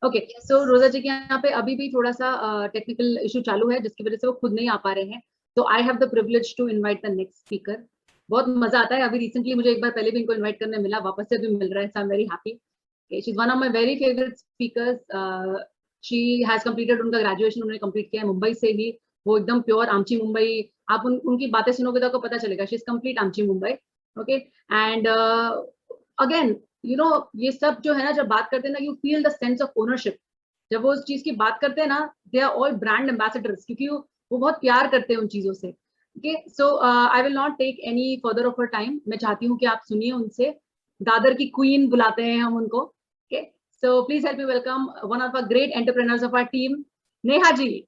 Okay, सो रोजा जी के यहाँ पे अभी भी थोड़ा सा टेक्निकल इशू चालू है, जिसकी वजह से वो खुद नहीं आ पा रहे हैं। तो I have the privilege to invite the next speaker. बहुत मजा आता है। अभी रिसेंटली मुझे एक बार पहले भी इनको इनवाइट करने मिला, वापस से भी मिल रहा है। So I am very happy. She is one of my very favourite speakers. She has completed, उनका ग्रेजुएशन उन्होंने कंप्लीट किया है मुंबई से ही। वो एकदम प्योर आमची मुंबई। आप उनकी बातें सुनोगे तो आपको पता चलेगा, शी इज कंप्लीट आमची मुंबई। ओके, एंड अगेन, ये सब जो है ना, जब बात करते हैं ना, you feel the sense of ownership. जब वो उस चीज की बात करते हैं ना, they are all brand ambassadors, क्योंकि वो बहुत प्यार करते हैं उन चीजों से। Okay, so I will not take any further of uh time. मैं चाहती हूँ कि आप सुनिए उनसे। दादर की क्वीन बुलाते हैं हम उनको। Okay, so please help me welcome one of a great entrepreneurs of our team, Neha ji.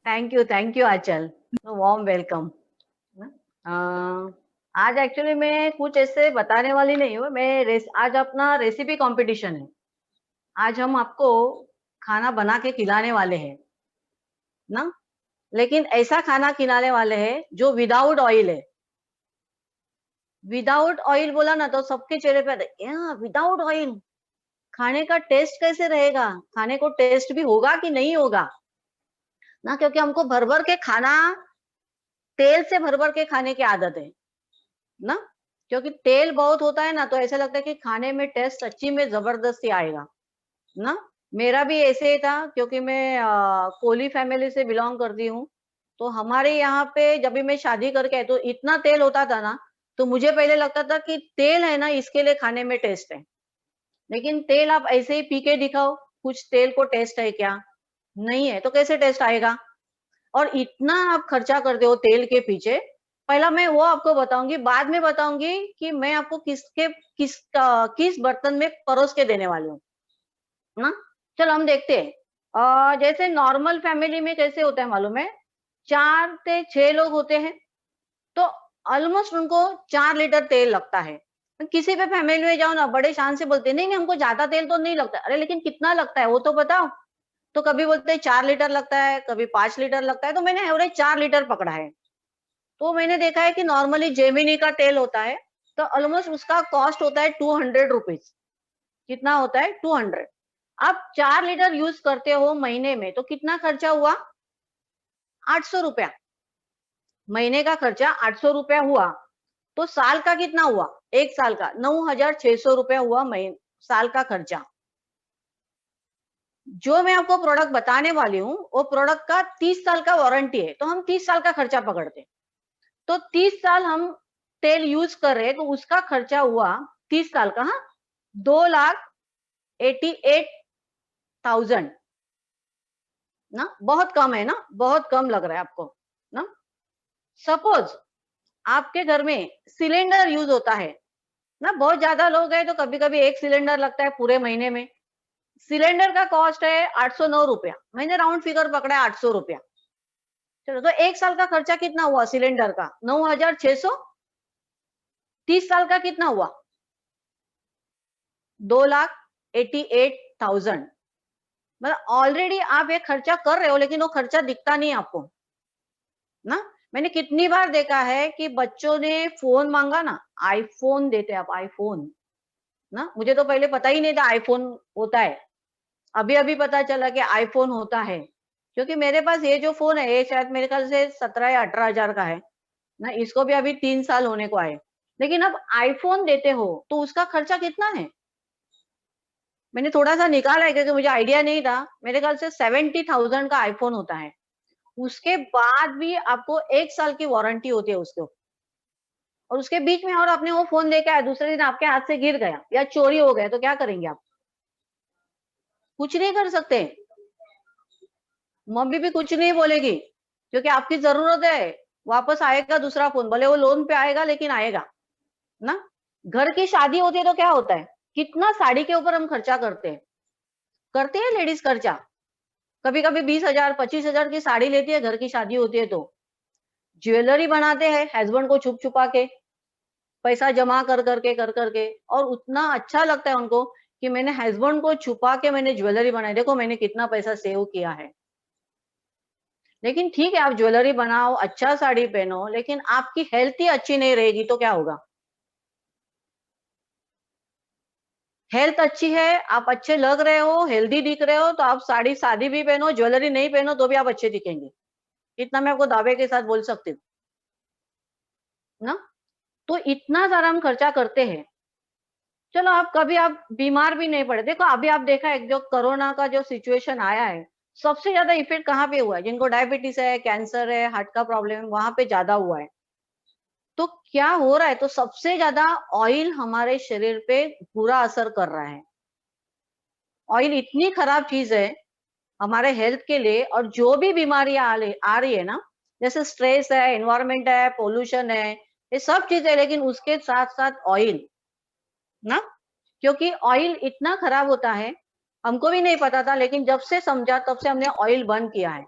Thank you Anchal, warm welcome. आज एक्चुअली मैं कुछ ऐसे बताने वाली नहीं हूँ। आज अपना रेसिपी कंपटीशन है। आज हम आपको खाना बना के खिलाने वाले हैं ना, लेकिन ऐसा खाना खिलाने वाले हैं जो विदाउट ऑयल है। विदाउट ऑयल बोला ना तो सबके चेहरे पे विदाउट ऑयल खाने का टेस्ट कैसे रहेगा, खाने को टेस्ट भी होगा कि नहीं होगा ना, क्योंकि हमको भर भर के खाना, तेल से भर भर के खाने की आदत है ना, क्योंकि तेल बहुत होता है ना, तो ऐसा लगता है कि खाने में टेस्ट सच्ची में जबरदस्ती आएगा ना। मेरा भी ऐसे ही था, क्योंकि मैं कोहली फैमिली से बिलोंग करती हूँ। तो हमारे यहाँ पे जब भी मैं शादी करके आई तो इतना तेल होता था ना, तो मुझे पहले लगता था कि तेल है ना, इसके लिए खाने में टेस्ट है। लेकिन तेल आप ऐसे ही पी के दिखाओ, कुछ तेल को टेस्ट है क्या? नहीं है, तो कैसे टेस्ट आएगा? और इतना आप खर्चा करते हो तेल के पीछे। पहला मैं वो आपको बताऊंगी, बाद में बताऊंगी कि मैं आपको किस बर्तन में परोस के देने वाली हूँ ना। चलो हम देखते हैं। जैसे नॉर्मल फैमिली में कैसे होता है मालूम है, 4 से 6 लोग होते हैं, तो ऑलमोस्ट उनको 4 लीटर तेल लगता है। किसी भी फैमिली में जाओ ना, बड़े शान से बोलते हैं, नहीं नहीं हमको ज्यादा तेल तो नहीं लगता। अरे लेकिन कितना लगता है वो तो बताओ। तो कभी बोलते हैं 4 लीटर लगता है, कभी 5 लीटर लगता है, तो मैंने एवरेज 4 लीटर पकड़ा है। तो मैंने देखा है कि नॉर्मली जेमिनी का तेल होता है, तो ऑलमोस्ट उसका कॉस्ट होता है 200 रुपीज। कितना होता है? 200। आप 4 लीटर यूज करते हो महीने में, तो कितना खर्चा हुआ? 800 रुपया। महीने का खर्चा 800 रुपया हुआ, तो साल का कितना हुआ? एक साल का 9,600 रुपया हुआ महीने साल का खर्चा। जो मैं आपको प्रोडक्ट बताने वाली हूँ, वो प्रोडक्ट का 30 साल का वारंटी है, तो हम 30 साल का खर्चा पकड़ते हैं। तो 30 साल हम तेल यूज कर रहे हैं, तो उसका खर्चा हुआ 30 साल का, हाँ, 2,88,000 ना। बहुत कम है ना, बहुत कम लग रहा है आपको ना। सपोज आपके घर में सिलेंडर यूज होता है ना, बहुत ज्यादा लोग हैं तो कभी कभी एक सिलेंडर लगता है पूरे महीने में। सिलेंडर का कॉस्ट है 809 रुपया, मैंने राउंड फिगर पकड़ा है 800 रुपया। चलो, तो एक साल का खर्चा कितना हुआ सिलेंडर का? 9,600। 30 साल का कितना हुआ? 2,88,000। मतलब ऑलरेडी आप एक खर्चा कर रहे हो, लेकिन वो खर्चा दिखता नहीं आपको ना। मैंने कितनी बार देखा है कि बच्चों ने फोन मांगा ना, आईफोन देते आप, आईफोन ना। मुझे तो पहले पता ही नहीं था आईफोन होता है, अभी अभी पता चला कि आईफोन होता है। क्योंकि मेरे पास ये जो फोन है, ये शायद मेरे ख्याल से 17 या 18 हजार का है ना, इसको भी अभी 3 साल होने को आए। लेकिन अब आईफोन देते हो तो उसका खर्चा कितना है? मैंने थोड़ा सा निकाला है, क्योंकि मुझे आइडिया नहीं था। मेरे ख्याल से 70,000 का आईफोन होता है। उसके बाद भी आपको 1 साल की वारंटी होती है उसके ऊपर। और उसके बीच में और आपने वो फोन लेके आया, दूसरे दिन आपके हाथ से गिर गया या चोरी हो गया, तो क्या करेंगे आप? कुछ नहीं कर सकते। मम्मी भी कुछ नहीं बोलेगी, क्योंकि आपकी जरूरत है। वापस आएगा दूसरा फोन, भले वो लोन पे आएगा, लेकिन आएगा ना। घर की शादी होती है तो क्या होता है, कितना साड़ी के ऊपर हम खर्चा करते हैं लेडीज खर्चा। कभी कभी 20,000 25,000 की साड़ी लेती है, घर की शादी होती है तो ज्वेलरी बनाते हैं हस्बैंड को छुप छुपा के, पैसा जमा कर करके, और उतना अच्छा लगता है उनको कि मैंने हस्बैंड को छुपा के मैंने ज्वेलरी बनाई, देखो मैंने कितना पैसा सेव किया है। लेकिन ठीक है, आप ज्वेलरी बनाओ, अच्छा साड़ी पहनो, लेकिन आपकी हेल्थ ही अच्छी नहीं रहेगी तो क्या होगा? हेल्थ अच्छी है, आप अच्छे लग रहे हो, हेल्दी दिख रहे हो, तो आप साड़ी सादी भी पहनो, ज्वेलरी नहीं पहनो तो भी आप अच्छे दिखेंगे। इतना मैं आपको दावे के साथ बोल सकती हूँ ना। तो इतना सारा हम खर्चा करते हैं। चलो आप कभी आप बीमार भी नहीं पड़े। देखो अभी आप देखा है जो कोरोना का जो सिचुएशन आया है, सबसे ज्यादा इफेक्ट कहाँ पे हुआ है? जिनको डायबिटीज है, कैंसर है, हार्ट का प्रॉब्लम है, वहां पे ज्यादा हुआ है। तो क्या हो रहा है? तो सबसे ज्यादा ऑयल हमारे शरीर पे बुरा असर कर रहा है। ऑयल इतनी खराब चीज है हमारे हेल्थ के लिए, और जो भी बीमारियां आ रही है ना, जैसे स्ट्रेस है, एनवायरमेंट है, पोल्यूशन है, ये सब चीजें, लेकिन उसके साथ साथ ऑयल ना, क्योंकि ऑयल इतना खराब होता है, हमको भी नहीं पता था, लेकिन जब से समझा तब से हमने ऑयल बंद किया है,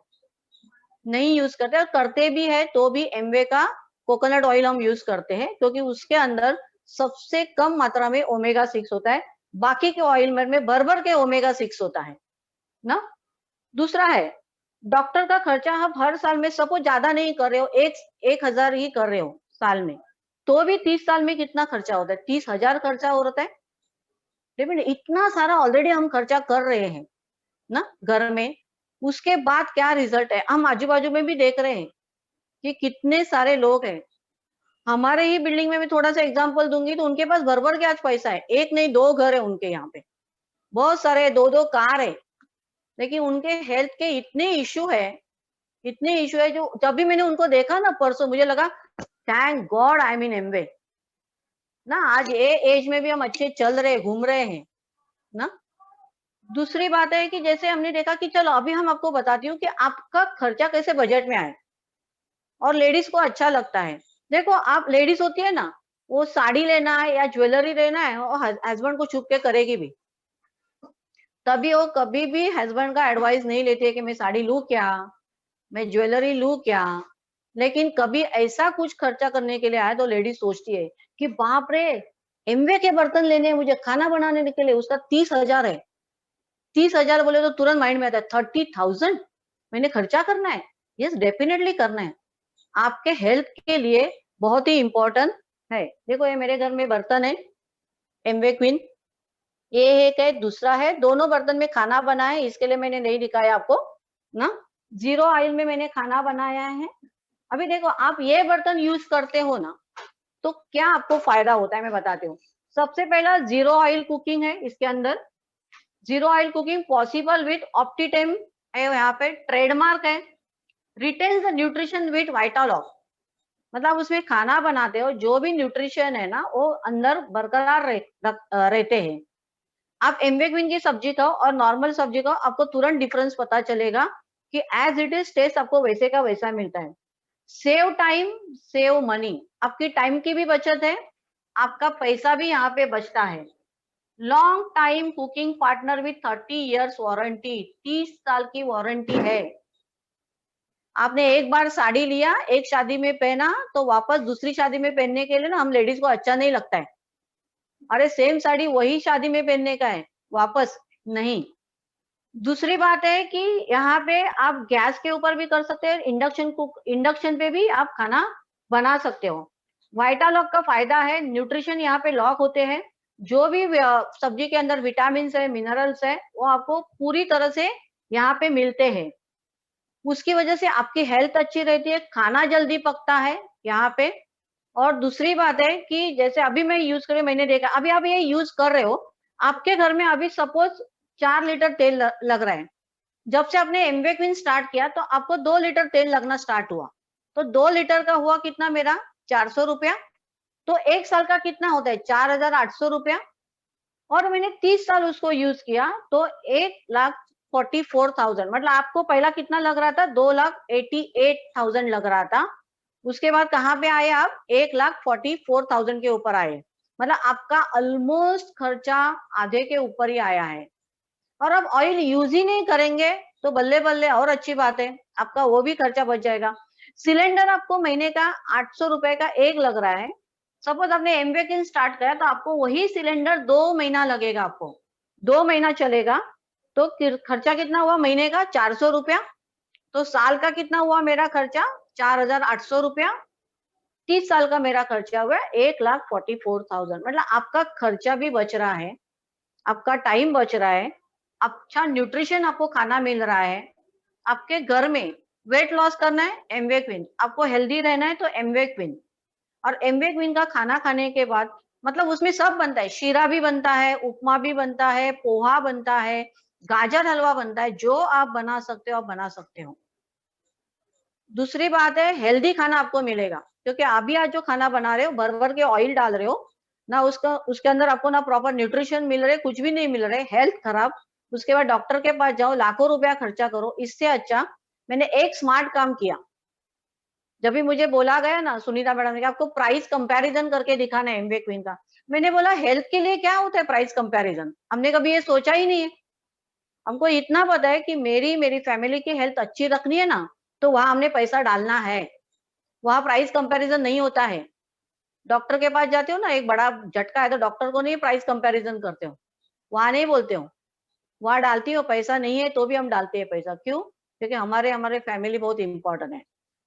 नहीं यूज करते। और करते भी है तो भी एमवे का कोकोनट ऑयल हम यूज करते हैं, क्योंकि उसके अंदर सबसे कम मात्रा में ओमेगा 6 होता है। बाकी के ऑयल में भर भर के ओमेगा 6 होता है ना। दूसरा है, डॉक्टर का खर्चा आप हर साल में, सपोज ज्यादा नहीं कर रहे हो, 1,000 ही कर रहे हो साल में, तो भी 30 साल में कितना खर्चा होता है? 30,000 खर्चा होता है। लेकिन इतना सारा ऑलरेडी हम खर्चा कर रहे हैं ना घर में, उसके बाद क्या रिजल्ट है? हम आजू बाजू में भी देख रहे हैं कि कितने सारे लोग हैं। हमारे ही बिल्डिंग में भी थोड़ा सा एग्जांपल दूंगी, तो उनके पास भर भर के आज पैसा है, एक नहीं दो घर है उनके यहाँ पे, बहुत सारे, दो दो कार है, लेकिन उनके हेल्थ के इतने इश्यू है, इतने इश्यू है। जो जब भी मैंने उनको देखा ना परसों, मुझे लगा thank God I mean Amway ना, आज ये एज में भी हम अच्छे चल रहे, घूम रहे हैं ना। दूसरी बात है कि जैसे हमने देखा कि चलो अभी हम आपको बताती हूँ कि आपका खर्चा कैसे बजट में आए और लेडीज को अच्छा लगता है। देखो आप लेडीज होती है ना, वो साड़ी लेना है या ज्वेलरी लेना है, और हस्बैंड को छुप के करेगी भी, तभी वो कभी भी हस्बैंड का एडवाइस नहीं लेती है कि मैं साड़ी लूं क्या, मैं ज्वेलरी लूं क्या। लेकिन कभी ऐसा कुछ खर्चा करने के लिए आए तो लेडीज सोचती है कि बाप रे, एमवे के बर्तन लेने हैं मुझे खाना बनाने के लिए, उसका 30,000 है। 30,000 बोले तो तुरंत माइंड में आता है 30,000 मैंने खर्चा करना है। यस, डेफिनेटली करना है, आपके हेल्थ के लिए बहुत ही इंपॉर्टेंट है। देखो ये मेरे घर में बर्तन है, एमवे क्वीन, ये एक है, दूसरा है, दोनों बर्तन में खाना बना है, इसके लिए मैंने नहीं दिखाया आपको ना। जीरो ऑयल में मैंने खाना बनाया है। अभी देखो आप ये बर्तन यूज करते हो ना, तो क्या आपको फायदा होता है मैं बताती हूँ। सबसे पहला जीरो ऑयल कुकिंग है इसके अंदर, zero oil cooking possible with Optitemp है, यहाँ पे ट्रेडमार्क है, retains the nutrition with Vitalog, मतलब उसमें खाना बनाते हो जो भी न्यूट्रिशन है ना वो अंदर बरकरार रहते हैं। आप एमवे क्वीन की सब्जी खाओ और नॉर्मल सब्जी खाओ, आपको तुरंत डिफरेंस पता चलेगा कि एज इट इज टेस्ट आपको वैसे का वैसा मिलता है। सेव टाइम, सेव मनी, आपकी टाइम की भी बचत है, आपका पैसा भी यहाँ पे बचता है। Long time cooking partner with 30 years warranty, 30 साल की वारंटी है। आपने एक बार साड़ी लिया, एक शादी में पहना, तो वापस दूसरी शादी में पहनने के लिए ना हम लेडीज को अच्छा नहीं लगता है, अरे सेम साड़ी वही शादी में पहनने का है, वापस नहीं। दूसरी बात है कि यहाँ पे आप गैस के ऊपर भी कर सकते हैं, इंडक्शन पे भी आप खाना बना सकते हो। वाइटालॉक का फायदा है, न्यूट्रिशन यहाँ पे लॉक होते हैं, जो भी सब्जी के अंदर विटामिन है, मिनरल्स है, वो आपको पूरी तरह से यहाँ पे मिलते हैं। उसकी वजह से आपकी हेल्थ अच्छी रहती है, खाना जल्दी पकता है यहाँ पे। और दूसरी बात है कि जैसे अभी मैं यूज कर रही हूँ, मैंने देखा अभी आप ये यूज कर रहे हो, आपके घर में अभी सपोज 4 लीटर तेल लग रहा है। जब से आपने एमवे क्वीन स्टार्ट किया तो आपको 2 लीटर तेल लगना स्टार्ट हुआ, तो 2 लीटर का हुआ कितना मेरा, 400 रुपया। तो एक साल का कितना होता है, 4,800 रुपया। और मैंने 30 साल उसको यूज किया तो 1,44,000, मतलब आपको पहला कितना लग रहा था, 2,88,000 लग रहा था। उसके बाद कहाँ पे आए आप, 1,44,000 के ऊपर आए, मतलब आपका ऑलमोस्ट खर्चा आधे के ऊपर ही आया है। और अब ऑयल यूज ही नहीं करेंगे तो बल्ले बल्ले, और अच्छी बात है, आपका वो भी खर्चा बच जाएगा। सिलेंडर आपको महीने का 800 रुपए का एक लग रहा है, सपोज आपने एमवे किन स्टार्ट किया तो आपको वही सिलेंडर 2 महीना लगेगा, आपको 2 महीना चलेगा, तो खर्चा कितना हुआ महीने का, 400 रुपया। तो साल का कितना हुआ मेरा खर्चा, 4,800 रुपया। 30 साल का मेरा खर्चा हुआ 1,44,000, मतलब आपका खर्चा भी बच रहा है आपका टाइम बच रहा है, अच्छा न्यूट्रिशन आपको खाना मिल रहा है, आपके घर में वेट लॉस करना है एमवे क्वीन, आपको हेल्दी रहना है तो एमवे क्वीन। और एमवे क्वीन का खाना खाने के बाद मतलब उसमें सब बनता है, शीरा भी बनता है, उपमा भी बनता है, पोहा बनता है, गाजर हलवा बनता है, जो आप बना सकते हो आप बना सकते हो। दूसरी बात है हेल्दी खाना आपको मिलेगा, क्योंकि अभी आज जो खाना बना रहे हो भर भर के ऑयल डाल रहे हो ना, उसका उसके अंदर आपको ना प्रॉपर न्यूट्रिशन मिल रहे, कुछ भी नहीं मिल रहे, हेल्थ खराब। उसके बाद डॉक्टर के पास जाओ, लाखों रुपया खर्चा करो। इससे अच्छा मैंने एक स्मार्ट काम किया। जब भी मुझे बोला गया ना सुनीता मैडम ने कि आपको प्राइस कंपैरिजन करके दिखाना है एमवे क्वीन का, मैंने बोला हेल्थ के लिए क्या होता है प्राइस कंपैरिजन, हमने कभी ये सोचा ही नहीं है। हमको इतना पता है कि मेरी मेरी फैमिली की हेल्थ अच्छी रखनी है ना, तो वहां हमने पैसा डालना है, वहां प्राइस कंपैरिजन नहीं होता है। डॉक्टर के पास जाते हो ना, एक बड़ा झटका है तो डॉक्टर को नहीं प्राइस कंपैरिजन करते हो, वहां नहीं बोलते हो, वहां डालती हो पैसा नहीं है तो भी हम डालते हैं पैसा। क्यों? क्योंकि हमारे हमारे फैमिली बहुत इंपॉर्टेंट है।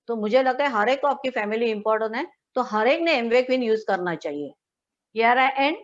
तो मुझे लगता है हर एक को आपकी फैमिली इंपॉर्टेंट है, तो हर एक ने एमवे क्वीन यूज करना चाहिए। Here I and.